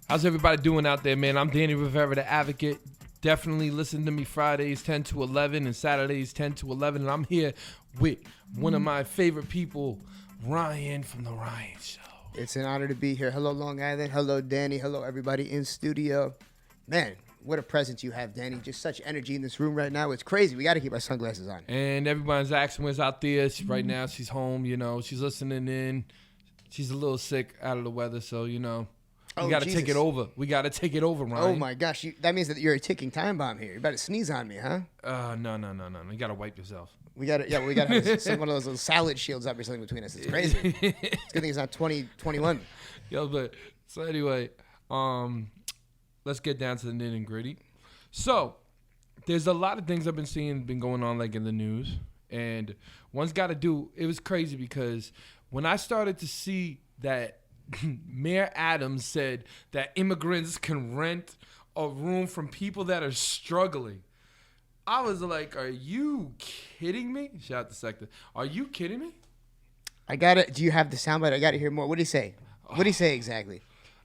How's everybody doing out there, man? I'm Danny Rivera, the advocate. Definitely listen to me Fridays 10 to 11 and Saturdays 10 to 11. And I'm here with one of my favorite people, Ryan from The Ryan Show. It's an honor to be here. Hello, Long Island. Hello, Danny. Hello, everybody in studio. Man, what a presence you have, Danny. Just such energy in this room right now. It's crazy. We got to keep our sunglasses on. And everybody's asking where's out there. Right now, she's home, you know. She's listening in. She's a little sick out of the weather, so, you know. We got to take it over. We got to take it over, Ryan. Oh, my gosh. That means that you're a ticking time bomb here. You better sneeze on me, huh? No. You got to wipe yourself. We got to have one of those little salad shields up or something between us. It's crazy. It's a good thing it's not 2021. Yo, but so anyway, let's get down to the nitty gritty. So there's a lot of things I've been seeing been going on like in the news, and one's got to do. It was crazy because when I started to see that Mayor Adams said that immigrants can rent a room from people that are struggling, I was like, are you kidding me? Shout out to Sector. Are you kidding me? Do you have the soundbite? I got to hear more. What did he say? What did he say exactly?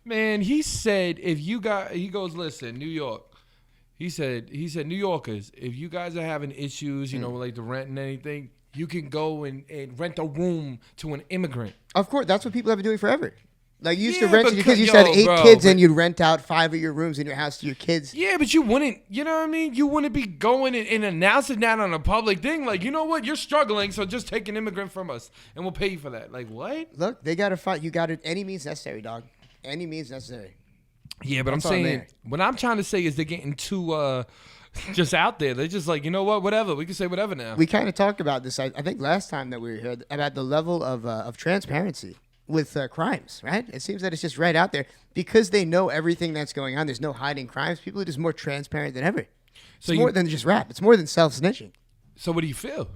Man, he said, he goes, listen, New York. He said, New Yorkers, if you guys are having issues, you know, like the rent and anything, you can go and rent a room to an immigrant. Of course. That's what people have been doing forever. Like, you used to Yeah, rent because you used to have 8 kids and you'd rent out 5 of your rooms in your house to your kids. Yeah, but you wouldn't, you know what I mean? You wouldn't be going and announcing that on a public thing. Like, you know what? You're struggling, so just take an immigrant from us, and we'll pay you for that. Like, what? Look, they got to fight. You got to, any means necessary, dog. Any means necessary. Yeah, but That's I'm saying, what I'm trying to say is they're getting too just out there. They're just like, you know what? Whatever. We can say whatever now. We kind of talked about this, I think, last time that we were here, about the level of transparency with crimes, right? It seems that it's just right out there. Because they know everything that's going on, there's no hiding crimes. People are just more transparent than ever. It's more than just rap. It's more than self-snitching. So what do you feel?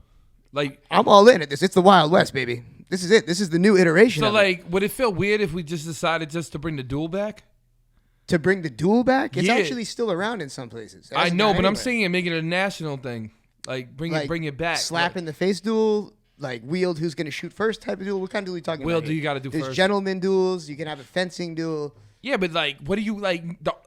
Like, I'm all in at this. It's the Wild West, baby. This is it. This is the new iteration so of like, would it feel weird if we just decided just to bring the duel back? To bring the duel back? It's Yeah. actually still around in some places. I know, but I'm saying make it a national thing. Like, bring it back. Slap in the face duel. Like, wield who's going to shoot first type of duel. What kind of duel are you talking about? Wield, do you got to do There's first? gentleman duels. You can have a fencing duel. Yeah, but like, what do you like?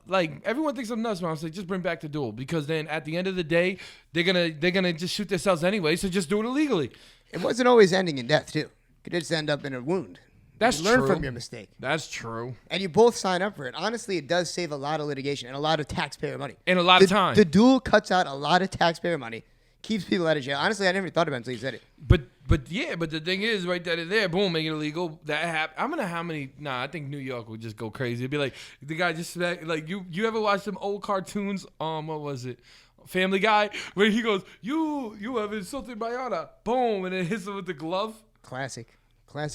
Like, everyone thinks I'm nuts, man. I'm like, just bring back the duel, because then at the end of the day, they're gonna just shoot themselves anyway. So just do it illegally. It wasn't always ending in death, too. It could just end up in a wound. That's you true. learn from your mistake. That's true. And you both sign up for it. Honestly, it does save a lot of litigation and a lot of taxpayer money. And a lot of time. The duel cuts out a lot of taxpayer money, keeps people out of jail. Honestly, I never thought about it until you said it. But the thing is, right there, boom, make it illegal. That happened. I don't know how many. Nah, I think New York would just go crazy. It'd be like the guy just like you ever watch some old cartoons? What was it? Family Guy, where he goes, you have insulted my honor, boom, and then hits him with the glove. Classic.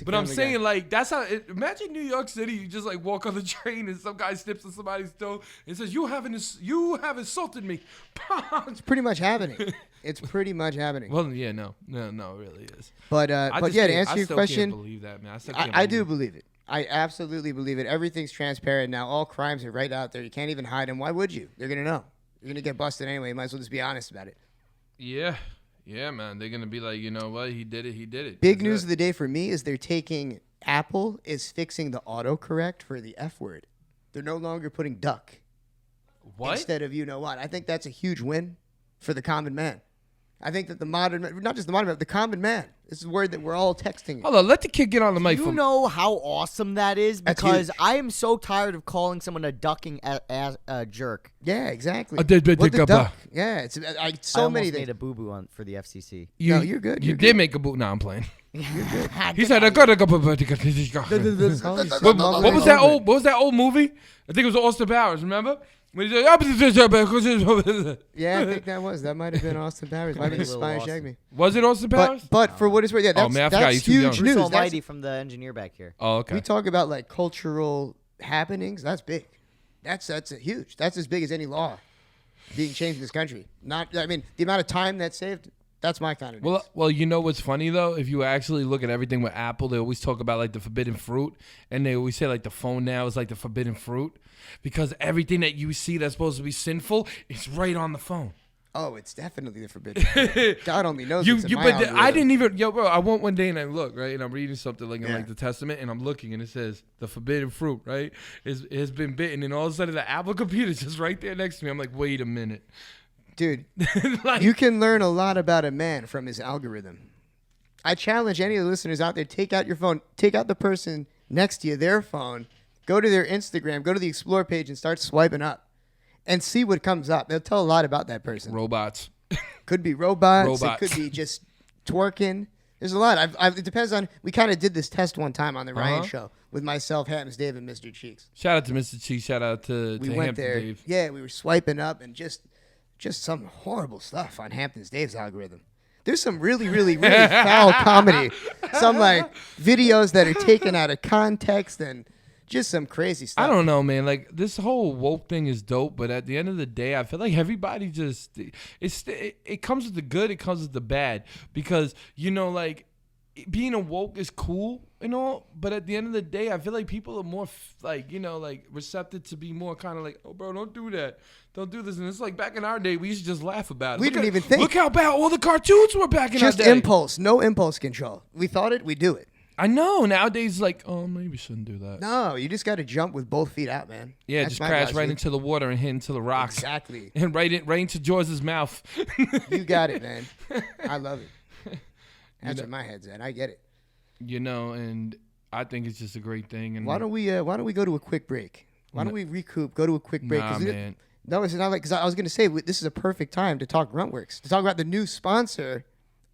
But I'm saying, like, that's how. Imagine New York City. You just like walk on the train and some guy snips on somebody's toe and says, "You have insulted me." It's pretty much happening. It's pretty much happening. Well, yeah, no, it really is. But yeah, to answer your question, can't believe that, man. I do believe it. I absolutely believe it. Everything's transparent now. All crimes are right out there. You can't even hide them. Why would you? They're gonna know. You're gonna get busted anyway. You might as well just be honest about it. Yeah, man. They're going to be like, you know what? He did it. Big news of the day for me is Apple is fixing the autocorrect for the F word. They're no longer putting duck. What? Instead of you know what. I think that's a huge win for the common man. I think that not just the modern man, the common man. This is a word that we're all texting. Hold on, let the kid get on the mic. You know how awesome that is? Because I am so tired of calling someone a ducking a jerk. Yeah, exactly. What the duck? Yeah, it's I so many almost things. made a boo-boo for the FCC. No, you're good. You did make a boot. No, I'm playing. He said, What What was that old movie? I think it was Austin Powers. Remember? When he said, Yeah, I think that might have been Austin Powers. Might have been the Spanish Acme. Was it Austin Powers? But for what it's worth, yeah, Oh, man, I forgot that's you're too huge young. news. Bruce Almighty from the engineer back here. Oh, okay. We talk about like cultural happenings. That's big. That's huge. That's as big as any law being changed in this country. The amount of time that's saved. That's my kind of news. Well, you know what's funny though? If you actually look at everything with Apple, they always talk about like the forbidden fruit, and they always say like the phone now is like the forbidden fruit, because everything that you see that's supposed to be sinful is right on the phone. Oh, it's definitely the forbidden fruit. God only knows what's in my algorithm. I didn't even, bro, I went one day and I look, right, and I'm reading something like in Yeah. like the Testament, and I'm looking and it says the forbidden fruit, right, has been bitten, and all of a sudden the Apple computer's just right there next to me. I'm like, wait a minute. Dude, Like, you can learn a lot about a man from his algorithm. I challenge any of the listeners out there, take out your phone, take out the person next to you, their phone, go to their Instagram, go to the Explore page and start swiping up and see what comes up. They'll tell a lot about that person. robots. Could be robots. Robots. It could be just twerking. There's a lot. It depends on. We kind of did this test one time on the Ryan show with myself, Hamptons Dave, and Mr. Cheeks. Shout out to Mr. Cheeks. Shout out to We went Hampton there. Dave. Yeah, we were swiping up and just some horrible stuff on Hamptons Dave's algorithm. There's some really, really, really foul comedy. Some like videos that are taken out of context and just some crazy stuff. I don't know, man. Like, this whole woke thing is dope, but at the end of the day, I feel like everybody just it comes with the good, it comes with the bad, because like being a woke is cool and all, but at the end of the day, I feel like people are more like receptive to be more kind of like, oh, bro, don't do that, don't do this. And it's like back in our day, we used to just laugh about it. We didn't even think. Look how bad all the cartoons were back in our Just day. impulse, no impulse control. We thought it, we do it. I know. Nowadays, like, oh, maybe we shouldn't do that. No, you just got to jump with both feet out, man. Yeah, That's just my crash philosophy. right into the water and hit into the rocks. Exactly. And right into George's mouth. You got it, man. I love it. That's where my head's at. I get it. And I think it's just a great thing. And Why don't we go to a quick break? Why don't we recoup? Go to a quick break. Nah, man. No, it's not like, because I was going to say this is a perfect time to talk Gruntworks, to talk about the new sponsor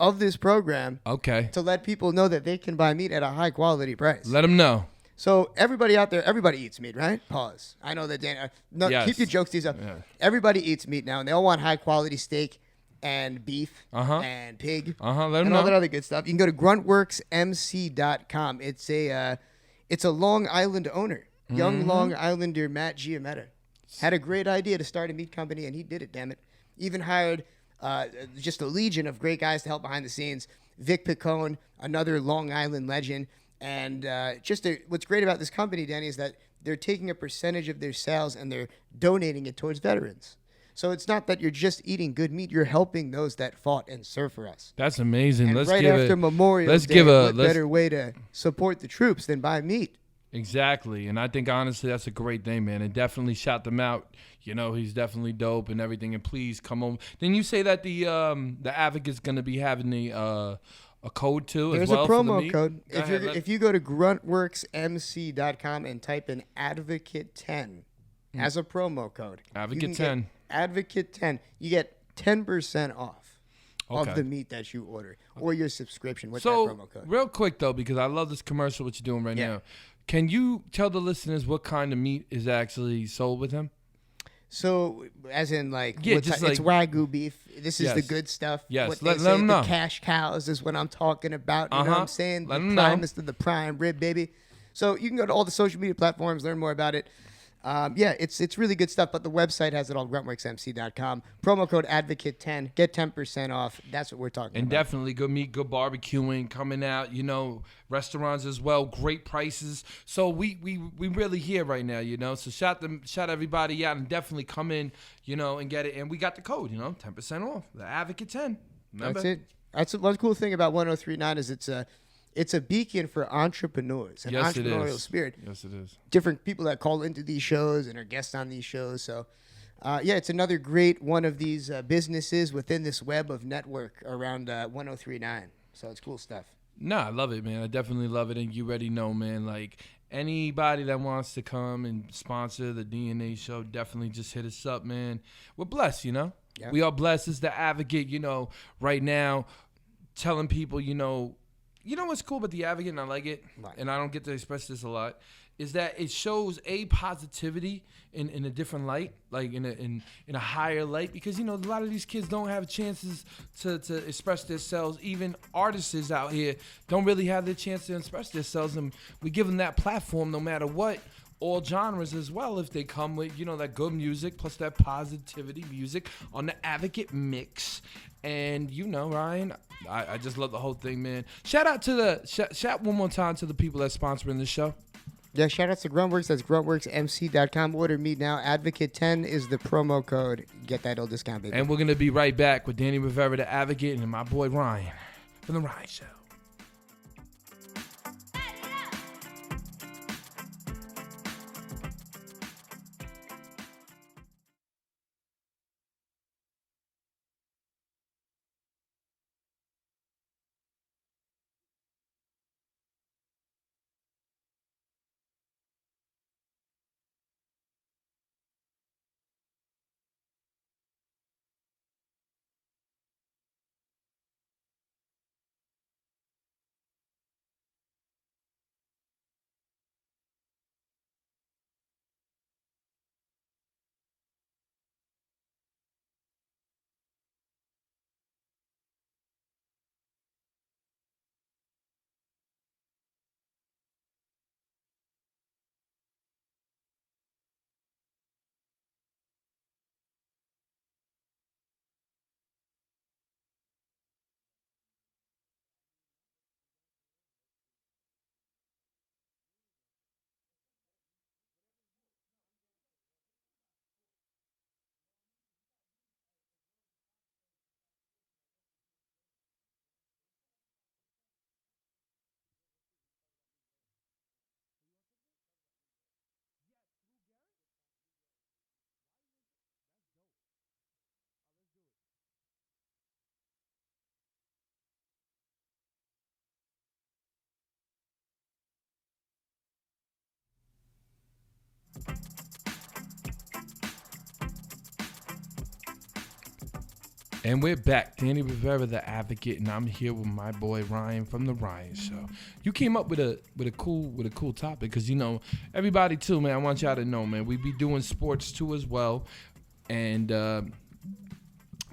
of this program, Okay. to let people know that they can buy meat at a high quality price. Let them know. So everybody out there, everybody eats meat, right? Pause. I know that Dan. No, Yes. keep your jokes to yourself. Yeah. Everybody eats meat now, and they all want high quality steak and beef and pig Let them and all that know. other good stuff. You can go to gruntworksmc.com. It's a Long Island owner, young Long Islander Matt Giametta. Had a great idea to start a meat company, and he did it, damn it. Even hired just a legion of great guys to help behind the scenes. Vic Picone, another Long Island legend. And what's great about this company, Danny, is that they're taking a percentage of their sales and they're donating it towards veterans. So it's not that you're just eating good meat; you're helping those that fought and served for us. That's amazing. And let's right give after it, Memorial let's Day, give a what let's, better way to support the troops than buy meat? Exactly. And I think honestly that's a great thing, man. And definitely shout them out. He's definitely dope and everything. And please come on. Then you say that the Advocate's gonna be having a code too. There's as well a for the promo meat? code. Go ahead, If you go to gruntworksmc.com and type in Advocate10 as a promo code, Advocate you can 10. get Advocate 10, you get 10% off Okay. of the meat that you order or your subscription with So that promo code. real quick though, because I love this commercial what you're doing right now. Can you tell the listeners what kind of meat is actually sold with him? So, as in, like, Yeah, what just it's Wagyu beef. This is the Yes. good stuff. Yes, What let they them say, know. the cash cows is what I'm talking about. You know what I'm saying? Let the 'em know. primest of the prime rib, baby. So you can go to all the social media platforms, learn more about it. It's really good stuff, but the website has it all, gruntworksmc.com. Promo code Advocate10. Get 10% off. That's what we're talking And about. definitely good meat, good barbecuing coming out. Restaurants as well, great prices. So we really here right now. So shout everybody out and definitely come in, and get it. And we got the code, 10% off. The Advocate 10. Remember? That's it. That's one cool thing about 1039 is it's a beacon for entrepreneurs and Yes, it entrepreneurial is. spirit. Yes, it is. Different people that call into these shows and are guests on these shows. So, it's another great one of these businesses within this web of network around 1039. So it's cool stuff. No, I love it, man. I definitely love it. And you already know, man, like anybody that wants to come and sponsor the DNA show, definitely just hit us up, man. We're blessed, Yeah. We are blessed. It's the Advocate, right now, telling people, what's cool about the Advocate, and I like it, Right. and I don't get to express this a lot, is that it shows positivity in a different light, like in a higher light, because a lot of these kids don't have chances to express themselves. Even artists out here don't really have the chance to express themselves, and we give them that platform no matter what. All genres as well, if they come with that good music plus that positivity music on the Advocate mix. And Ryan, I just love the whole thing, man. Shout out to shout one more time to the people that's sponsoring the show. Yeah, shout out to Gruntworks. That's gruntworksmc.com. Order meat now. Advocate10 is the promo code. Get that old discount, baby. And we're going to be right back with Danny Rivera, the Advocate, and my boy Ryan from The Ryan Show. And we're back. Danny Rivera, the Advocate, and I'm here with my boy Ryan from The Ryan Show. You came up with a cool topic because, you know, everybody too, man, I want y'all to know, man, we be doing sports too as well. And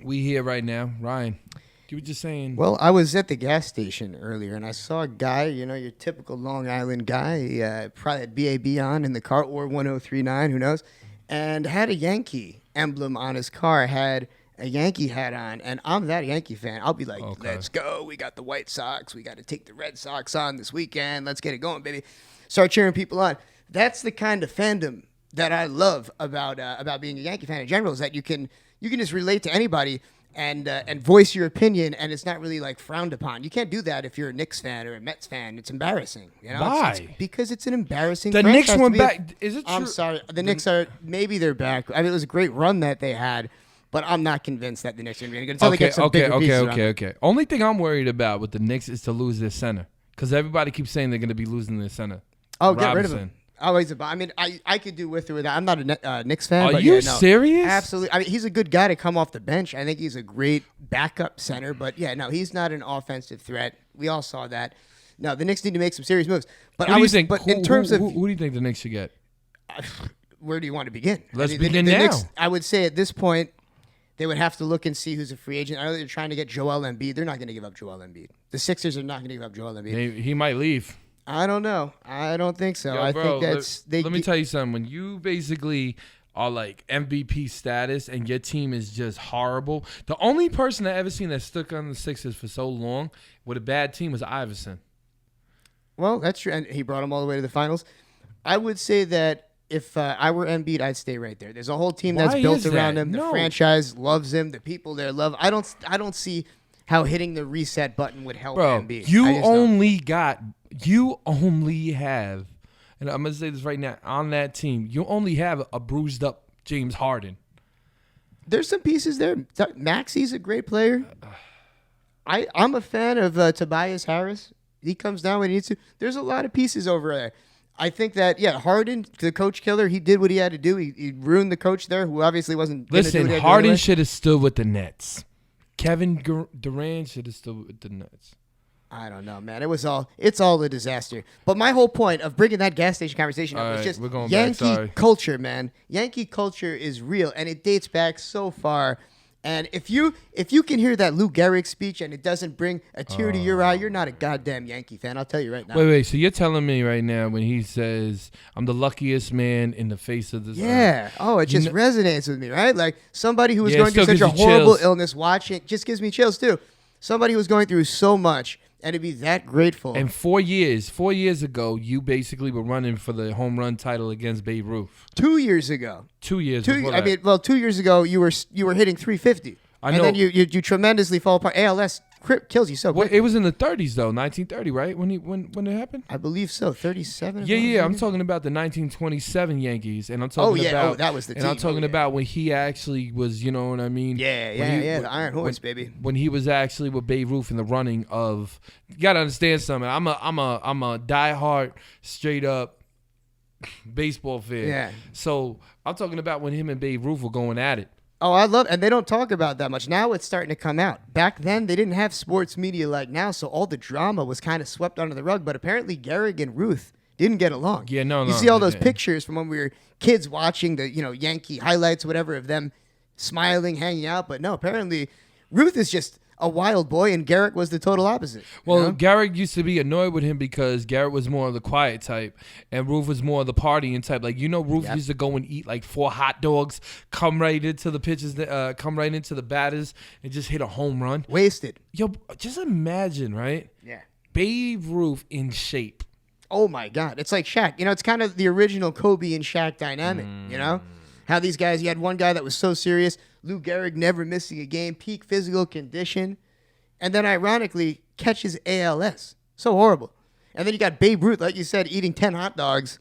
we here right now. Ryan, you were just saying. Well, I was at the gas station earlier, and I saw a guy, you know, your typical Long Island guy, probably had BAB on in the car, or 1039, who knows, and had a Yankee emblem on his car, had a Yankee hat on, and I'm that Yankee fan. I'll be like, Let's go. We got the White Sox. We got to take the Red Sox on this weekend. Let's get it going, baby. Start cheering people on. That's the kind of fandom that I love about being a Yankee fan in general, is that you can just relate to anybody and voice your opinion, and it's not really like frowned upon. You can't do that if you're a Knicks fan or a Mets fan. It's embarrassing. You know? Why? Because it's an embarrassing. The franchise Knicks to went be back. Is it true? I'm sorry. The Knicks are, maybe they're back. I mean, it was a great run that they had. But I'm not convinced that the Knicks are going to be good until they get some bigger pieces around them. Okay. Only thing I'm worried about with the Knicks is to lose their center, because everybody keeps saying they're going to be losing their center. Oh, get rid of him. Oh, I mean, I could do with or without. I'm not a Knicks fan. Are but you yeah, no, serious? Absolutely. I mean, he's a good guy to come off the bench. I think he's a great backup center. But yeah, no, he's not an offensive threat. We all saw that. No, the Knicks need to make some serious moves. But What do you think? But in terms of who do you think the Knicks should get? where do you want to begin? Let's begin now. Knicks, I would say at this point, they would have to look and see who's a free agent. I know they're trying to get Joel Embiid. They're not going to give up Joel Embiid. The Sixers are not going to give up Joel Embiid. He might leave. I don't know. I don't think so. Yo, I bro, think that's let me tell you something. When you basically are like MVP status and your team is just horrible, the only person I ever seen that stuck on the Sixers for so long with a bad team was Iverson. Well, that's true, and he brought them all the way to the finals. I would say that if I were Embiid, I'd stay right there. There's a whole team that's built around him. The franchise loves him. The people there love. I don't see how hitting the reset button would help Embiid. You only have, and I'm gonna say this right now, on that team, you only have a bruised up James Harden. There's some pieces there. Maxi's a great player. I'm a fan of Tobias Harris. He comes down when he needs to. There's a lot of pieces over there. I think that, Harden, the coach killer, he did what he had to do. He ruined the coach there, who obviously wasn't. Listen, Harden should have stood with the Nets. Kevin Durant should have stood with the Nets. I don't know, man. It's all a disaster. But my whole point of bringing that gas station conversation up was just Yankee culture, man. Yankee culture is real, and it dates back so far. And if you can hear that Lou Gehrig speech and it doesn't bring a tear to your eye, you're not a goddamn Yankee fan. I'll tell you right now. Wait. So you're telling me right now when he says, "I'm the luckiest man in the face of this earth." Oh, it just resonates with me, right? Like somebody who was going through such a horrible illness, watching just gives me chills too. Somebody who was going through so much and to be that grateful. And 4 years ago, you basically were running for the home run title against Babe Ruth. 2 years ago. 2 years before I that. mean, well, 2 years ago you were hitting 350. I and know. then you tremendously fall apart. ALS kills you so Well, quick. it was in the 30s though, 1930, right? When it happened. I believe so. 37. Yeah. I'm talking about the 1927 Yankees, and I'm talking about. that was the And team. I'm talking about when he actually was. You know what I mean? Yeah. The Iron Horse, baby. When he was actually with Babe Ruth in the running of. You gotta understand something. I'm a diehard, straight up baseball fan. Yeah. So I'm talking about when him and Babe Ruth were going at it. Oh, I love, and they don't talk about that much. Now it's starting to come out. Back then, they didn't have sports media like now, so all the drama was kind of swept under the rug. But apparently, Gehrig and Ruth didn't get along. Yeah, no. You see all those pictures from when we were kids watching the Yankee highlights, whatever, of them smiling, hanging out. But no, apparently, Ruth is just a wild boy, and Gehrig was the total opposite. Well, Garrett used to be annoyed with him because Garrett was more of the quiet type, and Ruth was more of the partying type. Like Ruth used to go and eat like 4 hot dogs, come right into the pitches, come right into the batters, and just hit a home run. Wasted. Yo, just imagine, right? Yeah. Babe Ruth in shape. Oh my God, it's like Shaq. It's kind of the original Kobe and Shaq dynamic. How these guys, you had one guy that was so serious, Lou Gehrig never missing a game, peak physical condition, and then ironically catches ALS. So horrible. And then you got Babe Ruth, like you said, eating 10 hot dogs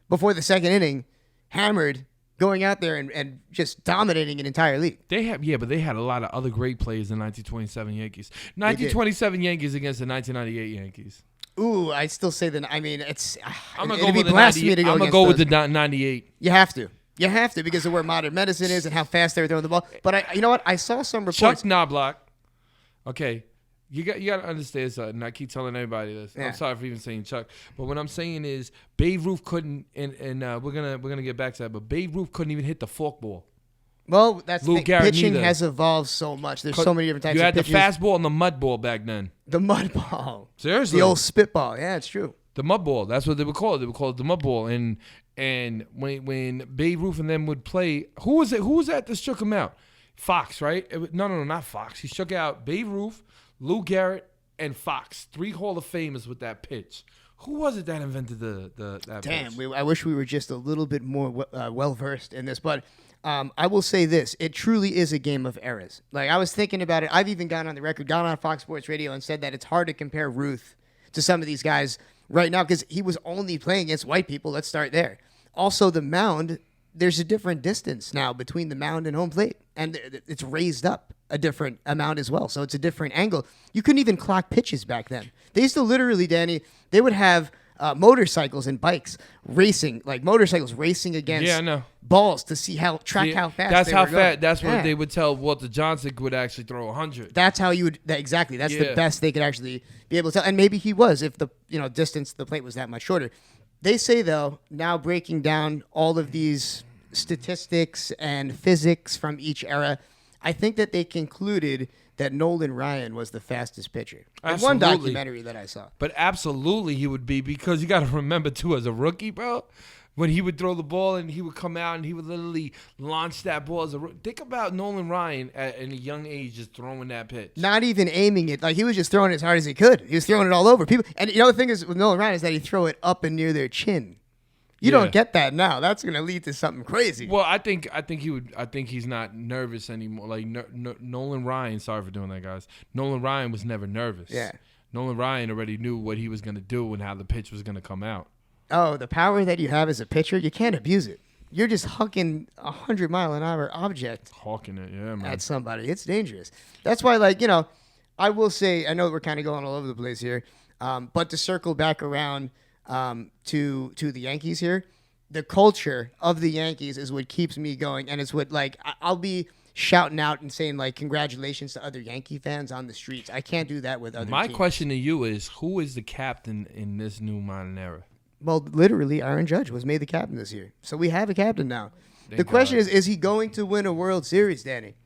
before the second inning, hammered, going out there and just dominating an entire league. But they had a lot of other great players in 1927 Yankees. 1927 Yankees against the 1998 Yankees. Ooh, I still say that. I mean, it's. I'm gonna it'd go be blasphemy to go I'm gonna against go with those. the 98. You have to. You have to because of where modern medicine is and how fast they're throwing the ball. But you know what? I saw some reports. Chuck Knobloch. Okay, you got to understand something. I keep telling everybody this. Yeah. I'm sorry for even saying Chuck, but what I'm saying is Babe Ruth couldn't, and we're gonna get back to that. But Babe Ruth couldn't even hit the forkball. Well, that's Lou the thing. Gehrig Pitching neither. has evolved so much. There's so many different types You of had the pitches. fastball and the mud ball back then. The mud ball. Seriously, The old spitball. Yeah, it's true. the mud ball. That's what they would call it. They would call it the mud ball. And when Babe Ruth and them would play, who was it? Who was that shook him out? Fox, right? No, not Fox. He shook out Babe Ruth, Lou Gehrig, and Fox. 3 Hall of Famers with that pitch. Who was it that invented that Damn, pitch? I wish we were just a little bit more well-versed in this. But I will say this. It truly is a game of eras. Like, I was thinking about it. I've even gone on the record, gone on Fox Sports Radio and said that it's hard to compare Ruth to some of these guys right now because he was only playing against white people. Let's start there. Also, the mound, there's a different distance now between the mound and home plate. And it's raised up a different amount as well. So it's a different angle. You couldn't even clock pitches back then. They used to literally, Danny, they would have motorcycles and bikes racing, like motorcycles racing against balls to see how fast That's they how were going. fast. That's what they would tell Walter Johnson would actually throw 100. That's how you would exactly. That's the best they could actually be able to tell. And maybe he was if the distance to the plate was that much shorter. They say though, now breaking down all of these statistics and physics from each era, I think that they concluded that Nolan Ryan was the fastest pitcher. In one documentary that I saw. But absolutely he would be, because you got to remember too, as a rookie, bro, when he would throw the ball and he would come out and he would literally launch that ball as a rookie. Think about Nolan Ryan in a young age just throwing that pitch. Not even aiming it. Like, he was just throwing it as hard as he could. He was throwing it all over people. And the thing is with Nolan Ryan is that he throw it up and near their chin. You don't get that now. That's going to lead to something crazy. Well, I think he would. I think he's not nervous anymore. Like Nolan Ryan. Sorry for doing that, guys. Nolan Ryan was never nervous. Yeah. Nolan Ryan already knew what he was going to do and how the pitch was going to come out. Oh, the power that you have as a pitcher, you can't abuse it. You're just hucking 100-mile-an-hour object Hawking it, yeah, man. at somebody. It's dangerous. That's why, I will say, I know we're kind of going all over the place here, but to circle back around to the Yankees here, the culture of the Yankees is what keeps me going, and it's what, I'll be shouting out and saying, congratulations to other Yankee fans on the streets. I can't do that with other My teams. question to you is, who is the captain in this new modern era? Well, literally, Aaron Judge was made the captain this year. So we have a captain now. Thank the question God. is he going to win a World Series, Danny?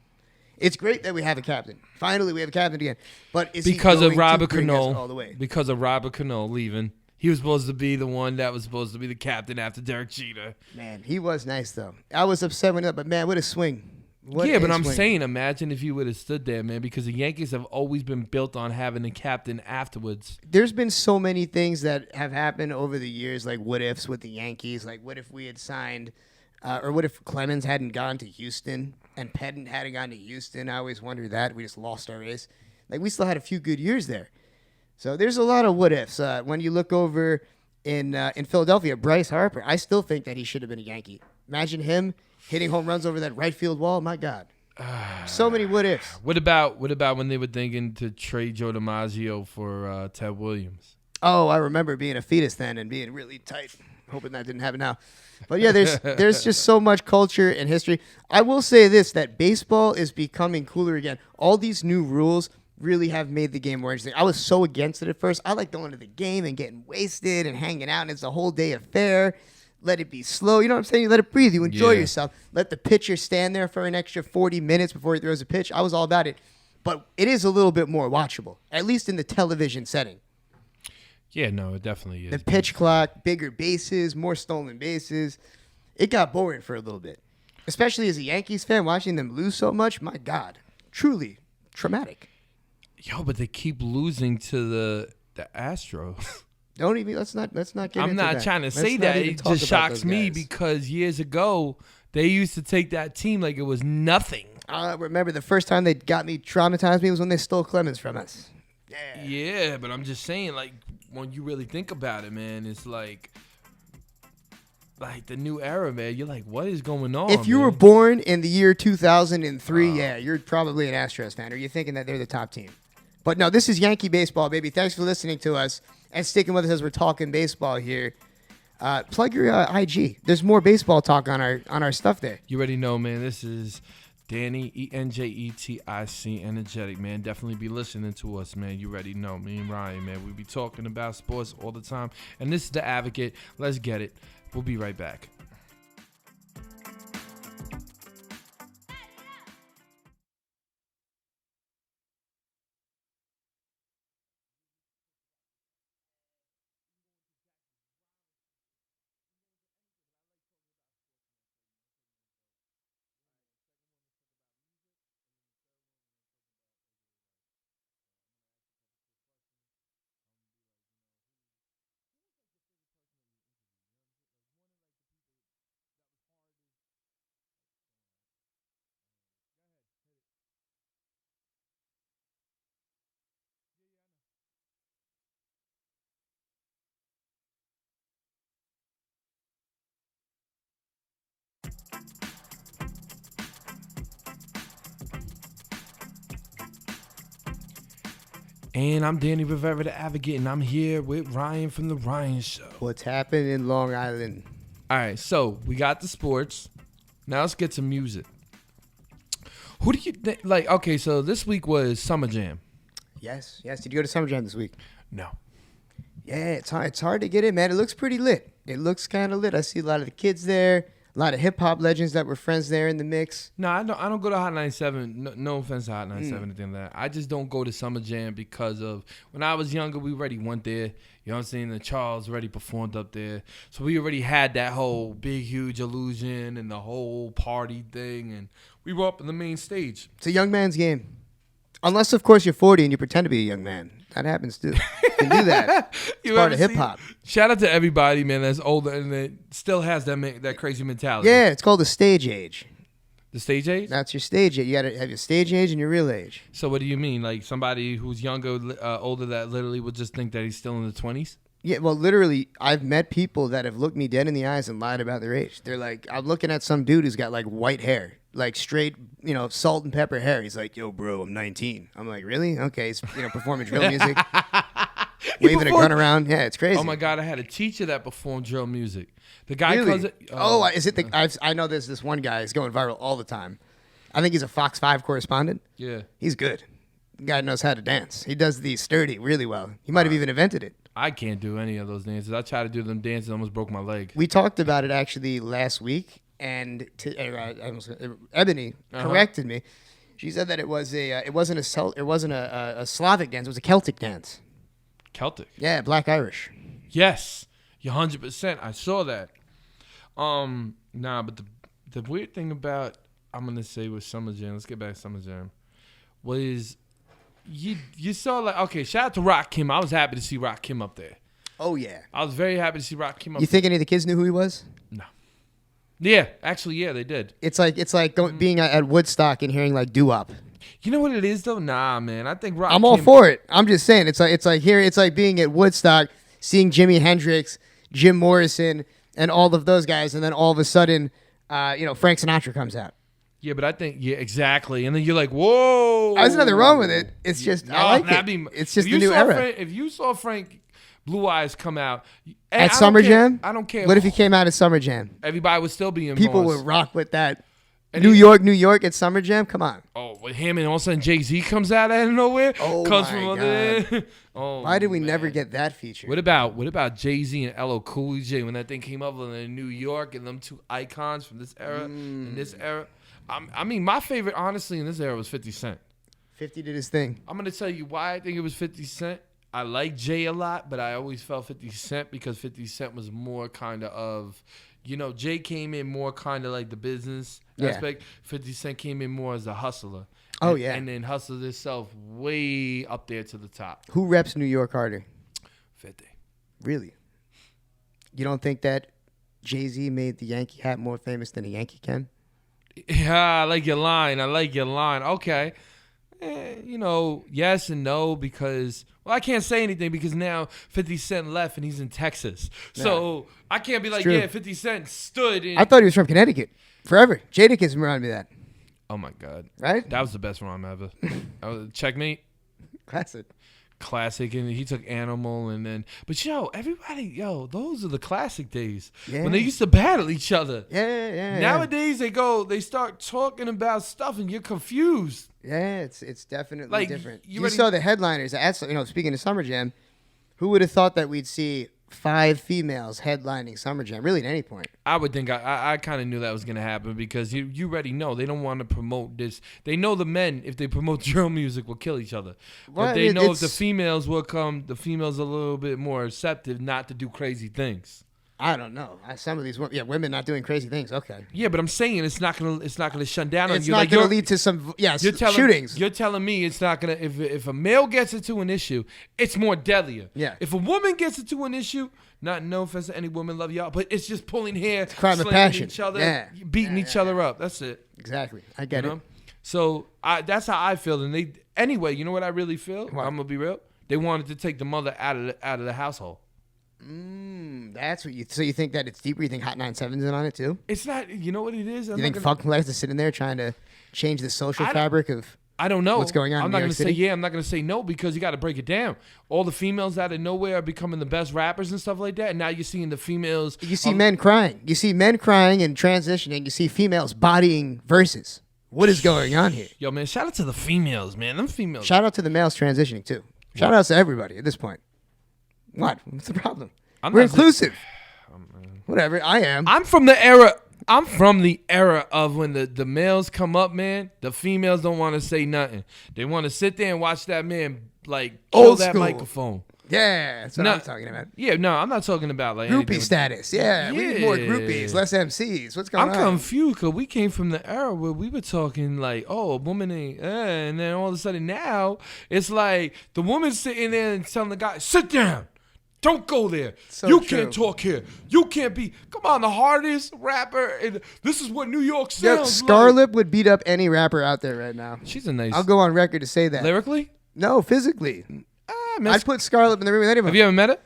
It's great that we have a captain. Finally, we have a captain again. But is Because he of going Robert to bring us Cano. all the way? Because of Robert Cano leaving. He was supposed to be the one that was supposed to be the captain after Derek Jeter. Man, he was nice, though. I was upset with that, but man, what a swing. Yeah, but I'm saying, imagine if you would have stood there, man, because the Yankees have always been built on having a captain afterwards. There's been so many things that have happened over the years, like what ifs with the Yankees. Like, what if we had signed, or what if Clemens hadn't gone to Houston and Pettin hadn't gone to Houston? I always wonder that. We just lost our race. Like, we still had a few good years there. So there's a lot of what ifs. When you look over in Philadelphia, Bryce Harper, I still think that he should have been a Yankee. Imagine him hitting home runs over that right field wall. My God. So many what ifs. What about when they were thinking to trade Joe DiMaggio for Ted Williams? Oh, I remember being a fetus then and being really tight. Hoping that didn't happen now. But yeah, there's just so much culture and history. I will say this, that baseball is becoming cooler again. All these new rules really have made the game more interesting. I was so against it at first. I like going to the game and getting wasted and hanging out, and it's a whole day affair. Let it be slow. You know what I'm saying? You let it breathe. You enjoy yourself. Let the pitcher stand there for an extra 40 minutes before he throws a pitch. I was all about it. But it is a little bit more watchable, at least in the television setting. Yeah, no, it definitely is. The pitch clock, bigger bases, more stolen bases. It got boring for a little bit. Especially as a Yankees fan, watching them lose so much. My God. Truly traumatic. Yo, but they keep losing to the Astros. Don't even let's not get I'm into not that. trying to Let's say not that. even It talk just about shocks those me guys. because years ago they used to take that team like it was nothing. I remember the first time they traumatized me was when they stole Clemens from us. Yeah, but I'm just saying, like, when you really think about it, man, it's like the new era, man. You're like, what is going on? If you were born in the year 2003, yeah, you're probably an Astros fan, or you're thinking that they're the top team. But no, this is Yankee baseball, baby. Thanks for listening to us and sticking with us as we're talking baseball here. Plug your IG. There's more baseball talk on our stuff there. You already know, man. This is Danny, ENJETIC, energetic, man. Definitely be listening to us, man. You already know. Me and Ryan, man. We be talking about sports all the time. And this is The Advocate. Let's get it. We'll be right back. And I'm Danny Rivera, the Advocate, and I'm here with Ryan from The Ryan Show. What's happening in Long Island? All right, so we got the sports. Now let's get some music. Who do you think? Like, okay, so this week was Summer Jam. Yes. Did you go to Summer Jam this week? No. Yeah, it's hard to get in, man. It looks pretty lit. It looks kind of lit. I see a lot of the kids there. A lot of hip-hop legends that were friends there in the mix. No, I don't go to Hot 97. No offense to Hot 97 or anything like that. I just don't go to Summer Jam because of when I was younger, we already went there. You know what I'm saying? The Charles already performed up there. So we already had that whole big, huge illusion and the whole party thing. And we were up in the main stage. It's a young man's game. Unless, of course, you're 40 and you pretend to be a young man. That happens, too. You can do that. It's part of hip-hop. Shout out to everybody, man, that's older and that still has that crazy mentality. Yeah, it's called the stage age. The stage age? That's your stage age. You got to have your stage age and your real age. So what do you mean? Like somebody who's younger, older that literally would just think that he's still in the 20s? Yeah, well, literally, I've met people that have looked me dead in the eyes and lied about their age. They're like, I'm looking at some dude who's got, like, white hair. Like, straight, salt and pepper hair. He's like, yo, bro, I'm 19. I'm like, really? Okay, he's, performing drill music. Waving a gun around. Yeah, it's crazy. Oh, my God, I had a teacher that performed drill music. The guy really? calls it... Is it the... I know there's this one guy. He's going viral all the time. I think he's a Fox 5 correspondent. Yeah. He's good. The guy knows how to dance. He does the sturdy really well. He might have even invented it. I can't do any of those dances. I tried to do them dances, almost broke my leg. We talked about it actually last week, and Ebony corrected me. She said that it wasn't a Slavic dance. It was a Celtic dance. Celtic? Yeah, Black Irish. Yes, you're 100%. I saw that. But the weird thing about I'm gonna say with Summer Jam. Let's get back to Summer Jam. Was you saw like okay? Shout out to Rakim. I was happy to see Rakim up there. Oh yeah. I was very happy to see Rakim up. You think any of the kids knew who he was? No. Yeah, actually, yeah, they did. It's like being at Woodstock and hearing like doo-wop. You know what it is though? Nah, man. I think Rakim. I'm all for it. I'm just saying it's like being at Woodstock, seeing Jimi Hendrix, Jim Morrison, and all of those guys, and then all of a sudden, Frank Sinatra comes out. Yeah, but I think exactly, and then you're like, whoa. There's nothing wrong with it. It's just No, I like that'd it. be- It's just if the you new saw era. if you saw Frank Blue Eyes come out and At I don't Summer care- Jam? I don't care. What if he came out at Summer Jam? Everybody would still be in. People Mars. would rock with that. And New York at Summer Jam? Come on. Oh, with him and all of a sudden Jay-Z comes out of nowhere. Oh, comes my from God. there. Oh, Why did we man. never get that feature? What about Jay-Z and LL Cool J when that thing came up in New York and them two icons from this era and this era? I mean, my favorite, honestly, in this era was 50 Cent. 50 did his thing. I'm going to tell you why I think it was 50 Cent. I like Jay a lot, but I always felt 50 Cent because 50 Cent was more kind of, Jay came in more kind of like the business aspect. 50 Cent came in more as a hustler. Oh, And- yeah. And then hustled himself way up there to the top. Who reps New York harder? 50. Really? You don't think that Jay-Z made the Yankee hat more famous than a Yankee can? Yeah, I like your line. Okay. Yes and no because, I can't say anything because now 50 Cent left and he's in Texas. So I can't be like, true. 50 Cent stood in. I thought he was from Connecticut. Forever. Jadakiss reminded me of that. Oh, my God. Right? That was the best rhyme ever. That was Checkmate. Classic. And he took Animal and then. But, everybody, those are the classic days. Yeah. When they used to battle each other. Yeah. Nowadays, they start talking about stuff and you're confused. Yeah, it's definitely Like, different. you You already- saw the headliners. Speaking of Summer Jam, who would have thought that we'd see 5 females headlining Summer Jam, really at any point? I would think I kind of knew that was going to happen because you already know they don't want to promote this. They know the men, if they promote drill music, will kill each other. Well, But they know if the it's- females will come, the females are a little bit more receptive not to do crazy things. I don't know. Some of these women not doing crazy things. Okay. Yeah, but I'm saying it's not gonna shut down on It's you. not Like, going to you're- lead to some you're telling, shootings. You're telling me it's not gonna. If a male gets into an issue, it's more deadlier. Yeah. If a woman gets into an issue, no offense to any women, love y'all, but it's just pulling hair, crime of slamming passion. each other, Yeah. beating each other up. That's it. Exactly. I get it. So that's how I feel. And anyway, you know what I really feel? What? I'm gonna be real. They wanted to take the mother out of the household. That's what you. So you think that it's deeper? You think Hot 97's in on it too? It's not. You know what it is? You think Funk Flex is sitting there trying to change the social fabric of? I don't know what's going on I'm in not New gonna York say City? yeah. I'm not gonna say no because you got to break it down. All the females out of nowhere are becoming the best rappers and stuff like that. And now you're seeing the females. You see men crying. You see men crying and transitioning. You see females bodying verses. What is going on here? Yo, man, shout out to the females, man. Them females. Shout out to the males transitioning too. Shout out to everybody at this point. What? What's the problem? I'm We're not saying- inclusive. Whatever. I am. I'm from the era. I'm from the era of when the males come up, man. The females don't want to say nothing. They want to sit there and watch that man like kill Old that school. microphone. Yeah, that's what No. I'm talking about. Yeah, no, I'm not talking about like anything Groupie with- status. Yeah, we need more Yeah. groupies, less MCs. What's going I'm on? confused because we came from the era where we were talking like, oh, a woman ain't, and then all of a sudden now it's like the woman's sitting there and telling the guy, sit down. Don't go there. So you true. can't talk here. You can't be. Come on, the hardest rapper. And this is what New York Yo, sounds Scarlett would beat up any rapper out there right now. like. She's a nice. I'll go on record to say that. Lyrically? No, physically. Man, I'd put Scarlett in the room with anyone. have you ever met her?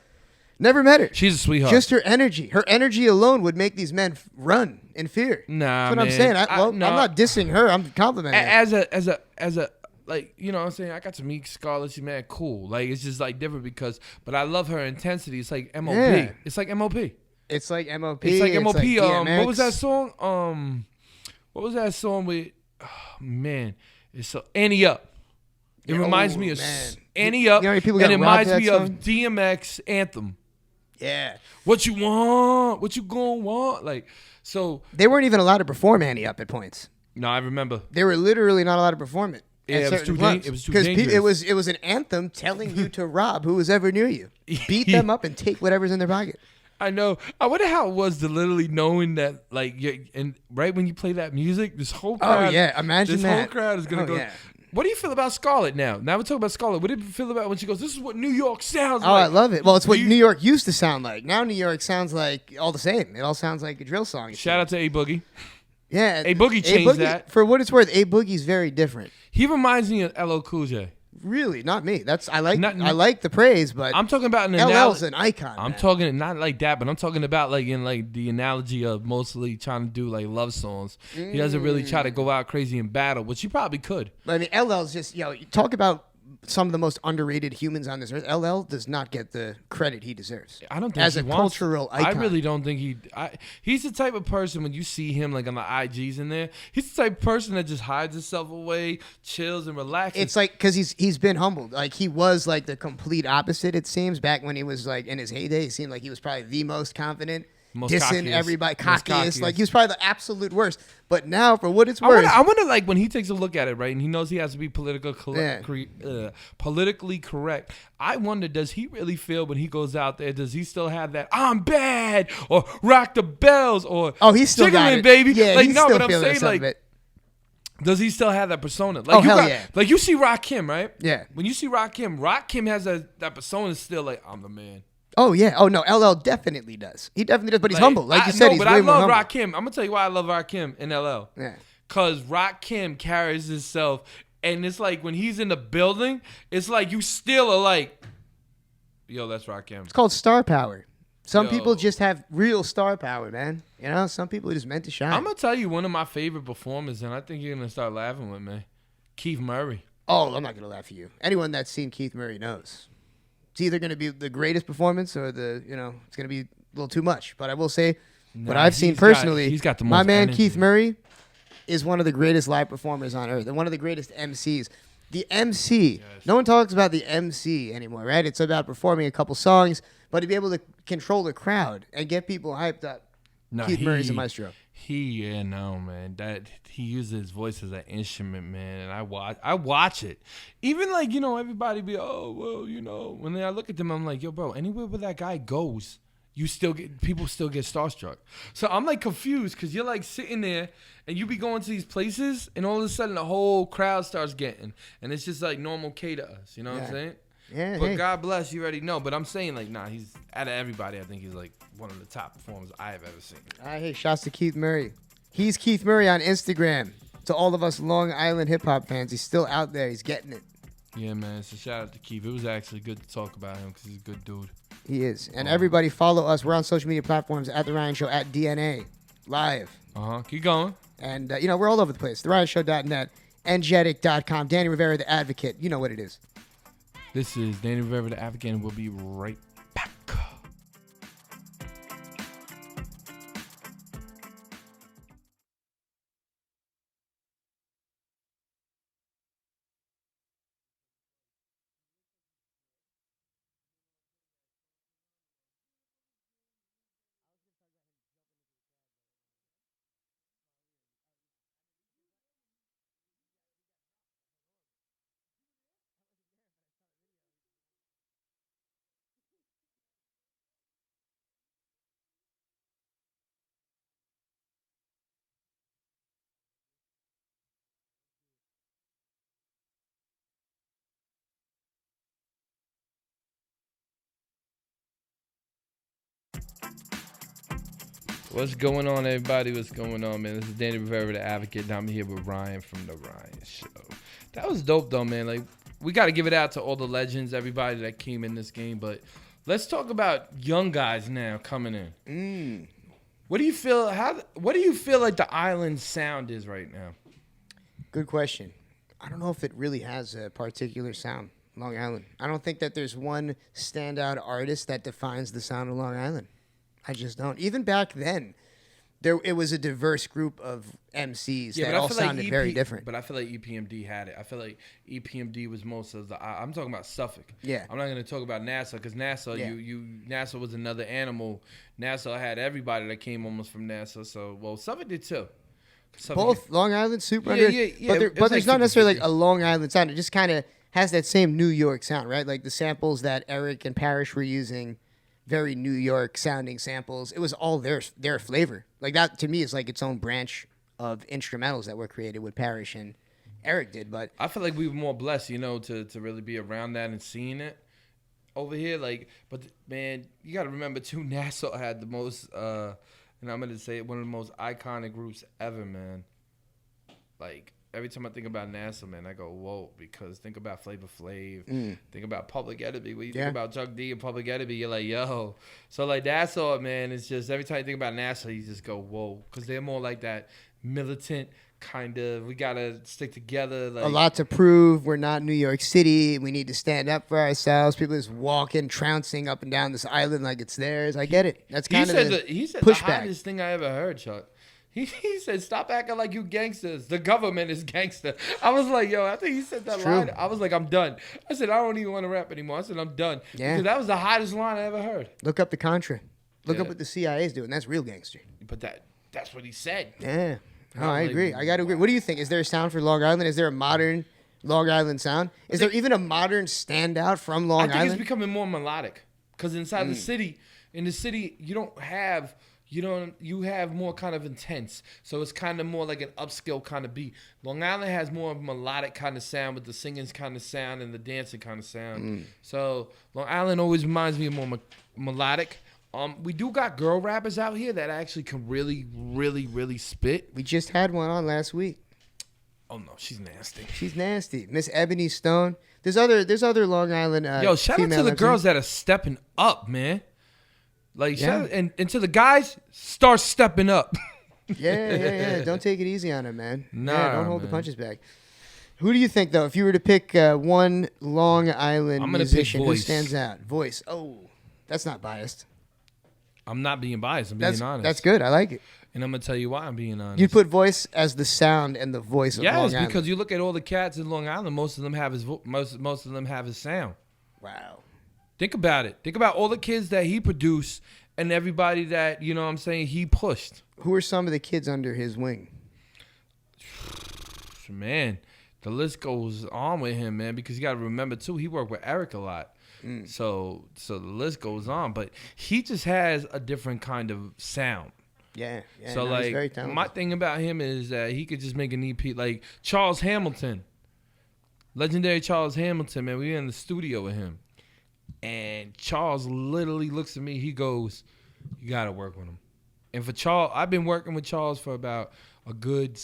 Never met her. She's a sweetheart. Just her energy. Her energy alone would make these men run in fear. Nah, That's what I'm man. saying. No. I'm not dissing her. I'm complimenting her. as a like, you know what I'm saying? I got to meet Scarlett. She's mad cool. Like, it's just like different because, but I love her intensity. It's like MOP. Yeah. It's like MOP. It's like MOP. It's like MOP. What was DMX. that song? What was that song with? Oh, man, it's so Annie Up. It Yeah, reminds oh, me of man. Annie Up, You know how many people and got it robbed reminds to me that of song? DMX Anthem. Yeah. What you want? What you gonna want? Like, so. They weren't even allowed to perform Annie Up at points. No, I remember. They were literally not allowed to perform it. Yeah, at it was certain too clubs. it was too 'Cause dangerous. it was an anthem telling you to rob who was ever near you. Beat them up and take whatever's in their pocket. I know. I wonder how it was to literally knowing that, like, and right when you play that music, this whole crowd. Oh yeah, imagine this that. whole crowd is gonna go. Yeah. What do you feel about Scarlett now? Now we're talking about Scarlett. What do you feel about when she goes, "This is what New York sounds Oh, like"? I love it. Well, it's what New York used to sound like. Now New York sounds like all the same. It all sounds like a drill song. Shout out to A Boogie. Yeah, A Boogie changed that. For what it's worth, A Boogie's very different. He reminds me of LL Cool J. Really, not me. I like the praise, but I'm talking about an LL's an icon. I'm man. talking not like that, but I'm talking about like in like the analogy of mostly trying to do like love songs. He doesn't really try to go out crazy in battle, which he probably could. I mean, LL's just you talk about some of the most underrated humans on this earth. LL does not get the credit he deserves. I don't think as he a wants, cultural icon. I really don't think he's the type of person when you see him like on the IGs in there. He's the type of person that just hides himself away, chills and relaxes. It's like because he's been humbled. Like he was like the complete opposite. It seems back when he was like in his heyday, it seemed like he was probably the most confident. Dissing cockiest. everybody, Most cockiest. cockiest. Like he was probably the absolute worst. But now, for what it's worth, I wonder, like when he takes a look at it, right, and he knows he has to be politically correct. I wonder, does he really feel when he goes out there? Does he still have that "I'm bad" or "Rock the Bells" or he's still got it, baby"? Yeah, like he's no, still but I'm feeling saying some like. of it. Does he still have that persona? Like yeah. Like you see Rakim, right? Yeah. When you see Rakim has that persona still like, I'm the man. Oh yeah. Oh no. LL definitely does. He definitely does. But he's humble, like you said. He's but way I more love humble. Rakim. I'm gonna tell you why I love Rakim and LL. Yeah. Cause Rakim carries himself, and it's like when he's in the building, it's like you still are like, yo, that's Rakim. It's called star power. Some Yo. people just have real star power, man. You know, some people are just meant to shine. I'm gonna tell you one of my favorite performers, and I think you're gonna start laughing with me. Keith Murray. Oh, I'm not gonna laugh at you. Anyone that's seen Keith Murray knows. It's either going to be the greatest performance or it's going to be a little too much. But I will say, what I've seen personally, he's got the most my man energy. Keith Murray is one of the greatest live performers on earth and one of the greatest MCs. The MC, no one talks about the MC anymore, right? It's about performing a couple songs, but to be able to control the crowd and get people hyped up, Keith Murray's a maestro. Man. That he uses his voice as an instrument, man. And I watch it. Even like, everybody be, oh, well, when I look at them, I'm like, yo, bro, anywhere where that guy goes, people still get starstruck. So I'm like confused because you're like sitting there and you be going to these places and all of a sudden the whole crowd starts getting, and it's just like normal K to us. You know what I'm saying? Yeah. But God bless, you already know. But I'm saying, like, nah, he's out of everybody. I think he's like one of the top performers I have ever seen. Hey, shouts to Keith Murray. He's Keith Murray on Instagram. To all of us Long Island hip hop fans, he's still out there. He's getting it. Yeah, man. So shout out to Keith. It was actually good to talk about him because he's a good dude. He is. And everybody follow us. We're on social media platforms at The Ryan Show, at DNA Live. Keep going. And, we're all over the place. TheRyanShow.net, Engetic.com, Danny Rivera, The Advocate. You know what it is. This is Danny Rivera, the Advocate, and we'll be right back. What's going on, everybody? What's going on, man? This is Danny Rivera, the Advocate, and I'm here with Ryan from the Ryan Show. That was dope, though, man. Like, we got to give it out to all the legends, everybody that came in this game. But let's talk about young guys now coming in. What do you feel? What do you feel like the island sound is right now? Good question. I don't know if it really has a particular sound, Long Island. I don't think that there's one standout artist that defines the sound of Long Island. I just don't. Even back then, it was a diverse group of MCs that all sounded very different. But I feel like EPMD had it. I feel like EPMD was most of the. I'm talking about Suffolk. Yeah. I'm not going to talk about Nassau because Nassau, Nassau was another animal. Nassau had everybody that came almost from Nassau. So, Suffolk did too. Both Long Island, super Yeah, under. yeah. But there's not necessarily like a Long Island sound. It just kind of has that same New York sound, right? Like the samples that Eric and Parrish were using very New York sounding samples. It was all their flavor. Like that to me is like its own branch of instrumentals that were created with Parrish and Eric did. But I feel like we were more blessed, to really be around that and seeing it over here. Like, but man, you got to remember too, Nassau had the most, and I'm gonna say one of the most iconic groups ever, man. Like every time I think about Nassau, man, I go whoa, because think about Flavor Flav, think about Public Enemy. When you think about Chuck D and Public Enemy, you're like yo. So like Nassau, man, it's just every time you think about Nassau, you just go whoa, because they're more like that militant kind of. We gotta stick together. Like, a lot to prove. We're not New York City. We need to stand up for ourselves. People just walking, trouncing up and down this island like it's theirs. I get it. That's kind of he said pushback. The hottest thing I ever heard, Chuck. He said, "Stop acting like you gangsters. The government is gangster." I was like, "Yo," I think he said that line. I was like, "I'm done." I said, "I don't even want to rap anymore." I said, "I'm done." Yeah. Because that was the hottest line I ever heard. Look up the Contra. Look Yeah. up what the CIA is doing. That's real gangster. But that's what he said. Yeah. Oh, I Like- agree. I got to agree. What do you think? Is there a sound for Long Island? Is there a modern Long Island sound? Is there even a modern standout from Long I think Island? it's becoming more melodic. Because inside the city, you have more kind of intense. So it's kind of more like an upscale kind of beat. Long Island has more of a melodic kind of sound with the singing kind of sound and the dancing kind of sound. So Long Island always reminds me of more melodic. We do got girl rappers out here that actually can really, really, really spit. We just had one on last week. Oh no, she's nasty. She's nasty. Miss Ebony Stone. There's other Long Island Yo, shout out to female the MCs. girls that are stepping up, man. Like, Yeah. shout out, and to the guys, start stepping up. Yeah. Don't take it easy on him, man. Nah, Yeah, don't hold the man. punches back. Who do you think, though, if you were to pick one Long Island I'm gonna pick musician, who Voice. stands out? Voice. Oh, that's not biased. I'm not being biased. I'm being honest. That's good. I like it. And I'm gonna tell you why I'm being honest. You'd put Voice as the sound and the voice of Long yes, Island. because you look at all the cats in Long Island. Most of them have most of them have his sound. Wow. Think about it. Think about all the kids that he produced and everybody that what I'm saying he pushed. Who are some of the kids under his wing? Man, the list goes on with him, man. Because you got to remember too, he worked with Eric a lot. So the list goes on, but he just has a different kind of sound. Yeah. So no, he's very like talented. my thing about him is that he could just make an EP like Charles Hamilton, legendary Charles Hamilton. Man, we were in the studio with him, and Charles literally looks at me. He goes, "You got to work with him." And for Charles, I've been working with Charles for about a good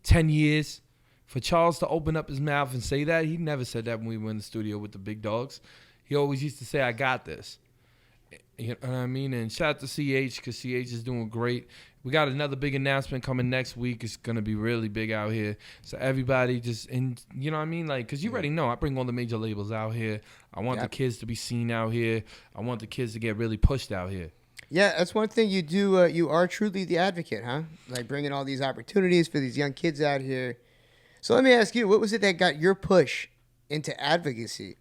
10 years. For Charles to open up his mouth and say that, he never said that when we were in the studio with the big dogs. He always used to say, "I got this." You know what I mean? And shout out to CH, because CH is doing great. We got another big announcement coming next week. It's going to be really big out here. So everybody just, and you know what I mean? Like, because you already know, I bring all the major labels out here. I want the kids to be seen out here. I want the kids to get really pushed out here. Yeah, that's one thing you do. You are truly the advocate, huh? Like bringing all these opportunities for these young kids out here. So let me ask you, what was it that got your push into advocacy?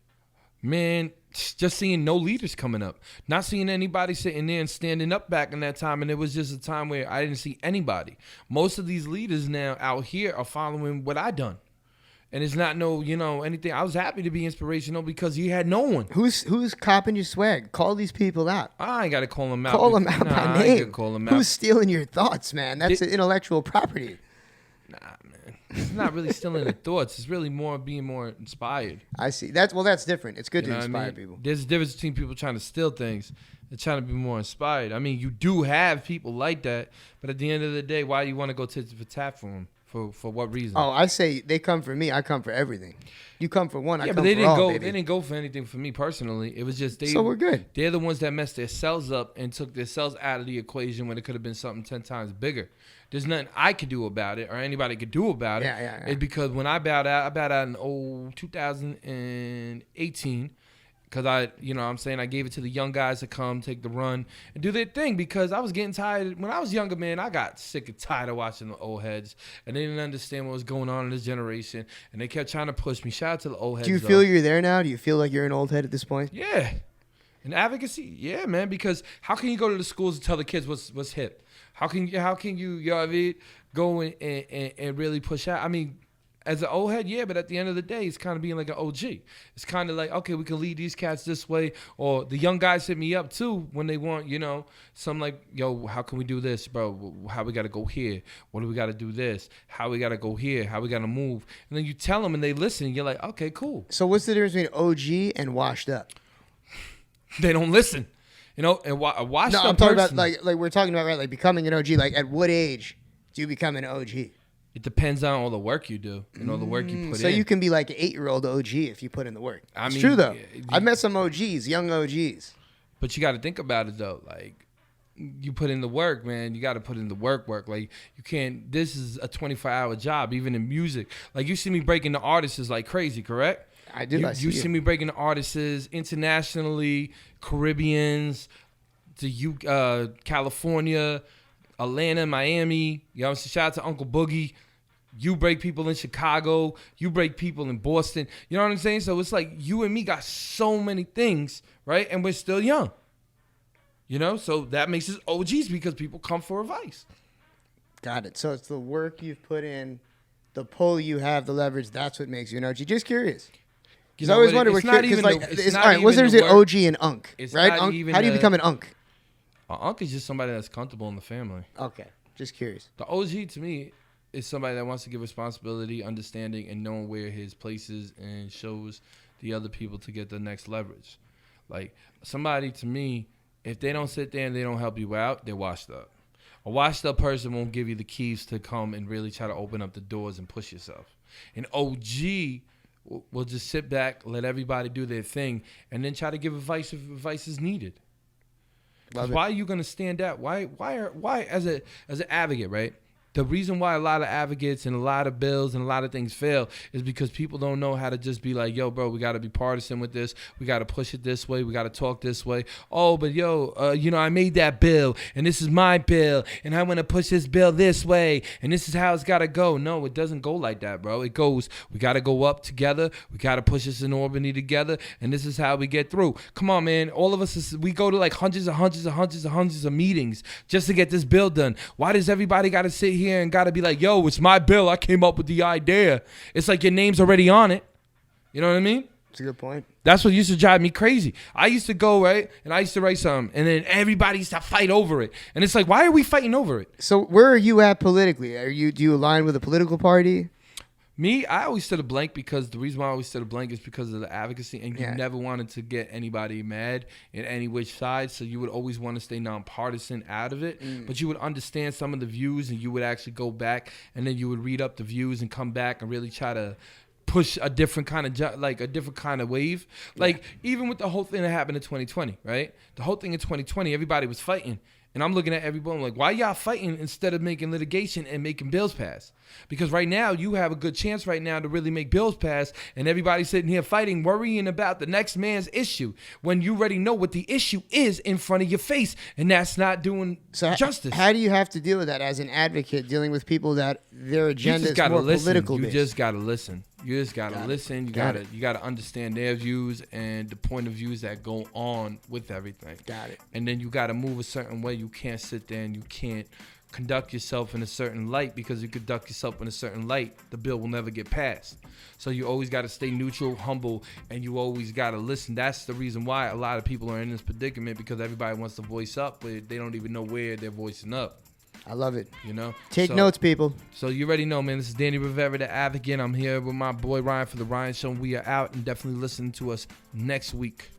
Man, just seeing no leaders coming up. Not seeing anybody sitting there and standing up back in that time. And it was just a time where I didn't see anybody. Most of these leaders now out here are following what I done. And it's not anything. I was happy to be inspirational because you had no one. Who's copping your swag? Call these people out. I ain't got to call them out. Call them out by I ain't name. gonna call them out. Who's stealing your thoughts, man? That's intellectual property. Nah, man. It's not really stealing the thoughts. It's really more being more inspired. I see. That's different. It's good You to know what I inspire mean? people. There's a difference between people trying to steal things and trying to be more inspired. I mean, you do have people like that, but at the end of the day, why do you want to go tit for tat for them? For what reason? Oh, I say they come for me. I come for everything. You come for one. I yeah, come but they for didn't all, go. baby. They didn't go for anything for me personally. It was just they. So we're good. They're the ones that messed their cells up and took their cells out of the equation when it could have been something 10 times bigger. There's nothing I could do about it or anybody could do about it. Yeah. It's because when I bowed out in 2018 because I gave it to the young guys to come take the run and do their thing because I was getting tired. When I was younger, man, I got sick and tired of watching the old heads and they didn't understand what was going on in this generation and they kept trying to push me. Shout out to the old heads. Do you feel you're there now? Do you feel like you're an old head at this point? Yeah. And advocacy, yeah, man, because how can you go to the schools and tell the kids what's hip? How can you know what I mean, go and really push out? I mean, as an old head, yeah, but at the end of the day, it's kind of being like an OG. It's kind of like, okay, we can lead these cats this way. Or the young guys hit me up, too, when they want, some like, yo, how can we do this, bro? How we got to go here? What do we got to do this? How we got to go here? How we got to move? And then you tell them and they listen. You're like, okay, cool. So what's the difference between OG and washed up? They don't listen. And a washed up I'm talking person, about like we're talking about, right? Like becoming an OG. Like at what age do you become an OG? it depends on all the work you do and all the work you put in. So you can be like an 8-year-old OG if you put in the work. It's mean, true though. yeah, I've met some OGs, young OGs. But you got to think about it though. Like you put in the work, man. You got to put in the work. Like you can't. This is a 24-hour job, even in music. Like you see me breaking the artists is like crazy, correct? I do. You see me breaking the artists internationally, Caribbeans, to California, Atlanta, Miami. You know, shout out to Uncle Boogie. You break people in Chicago. You break people in Boston. You know what I'm saying? So it's like you and me got so many things, right? And we're still young. You know? So that makes us OGs because people come for advice. Got it. So it's the work you've put in, the pull you have, the leverage. That's what makes you an OG. Just curious. Because I always wonder what kids like. All right, what's there OG and Unk? Right? How do you become an Unk? An Unk is just somebody that's comfortable in the family. Okay. Just curious. The OG to me is somebody that wants to give responsibility, understanding, and knowing where his place is and shows the other people to get the next leverage. Like, somebody to me, if they don't sit there and they don't help you out, they're washed up. A washed up person won't give you the keys to come and really try to open up the doors and push yourself. An OG will just sit back, let everybody do their thing, and then try to give advice if advice is needed. Why are you going to stand out? Why as an advocate, right? The reason why a lot of advocates and a lot of bills and a lot of things fail is because people don't know how to just be like, yo, bro, we got to be partisan with this. We got to push it this way. We got to talk this way. Oh, but yo, I made that bill and this is my bill and I want to push this bill this way and this is how it's got to go. No, it doesn't go like that, bro. It goes, we got to go up together. We got to push this in Albany together and this is how we get through. Come on, man. All of us, we go to like hundreds of meetings just to get this bill done. Why does everybody got to sit here and gotta be like, yo, it's my bill. I came up with the idea. It's like your name's already on it. You know what I mean? That's a good point. That's what used to drive me crazy. I used to go, right, and I used to write something, and then everybody used to fight over it. And it's like, why are we fighting over it? So where are you at politically? Do you align with a political party? Me, I always stood a blank because the reason why I always stood a blank is because of the advocacy, and you never wanted to get anybody mad in any which side, so you would always want to stay nonpartisan out of it, but you would understand some of the views, and you would actually go back, and then you would read up the views and come back and really try to push a different kind of wave. Like, even with the whole thing that happened in 2020, right? The whole thing in 2020, everybybody was fighting. And I'm looking at everybody like, why y'all fighting instead of making litigation and making bills pass? Because right now, you have a good chance right now to really make bills pass, and everybody's sitting here fighting, worrying about the next man's issue when you already know what the issue is in front of your face, and that's not doing justice. How do you have to deal with that as an advocate, dealing with people that their agenda is more political based? You just got to listen. You just gotta listen. You gotta understand their views and the point of views that go on with everything. Got it. And then you gotta move a certain way. You can't sit there and you can't conduct yourself in a certain light, because you conduct yourself in a certain light, the bill will never get passed. So you always gotta stay neutral, humble, and you always gotta listen. That's the reason why a lot of people are in this predicament, because everybody wants to voice up, but they don't even know where they're voicing up. I love it. You know? Take notes, people. So you already know, man. This is Danny Rivera, the Advocate. I'm here with my boy Ryan for the Ryan Show. We are out, and definitely listen to us next week.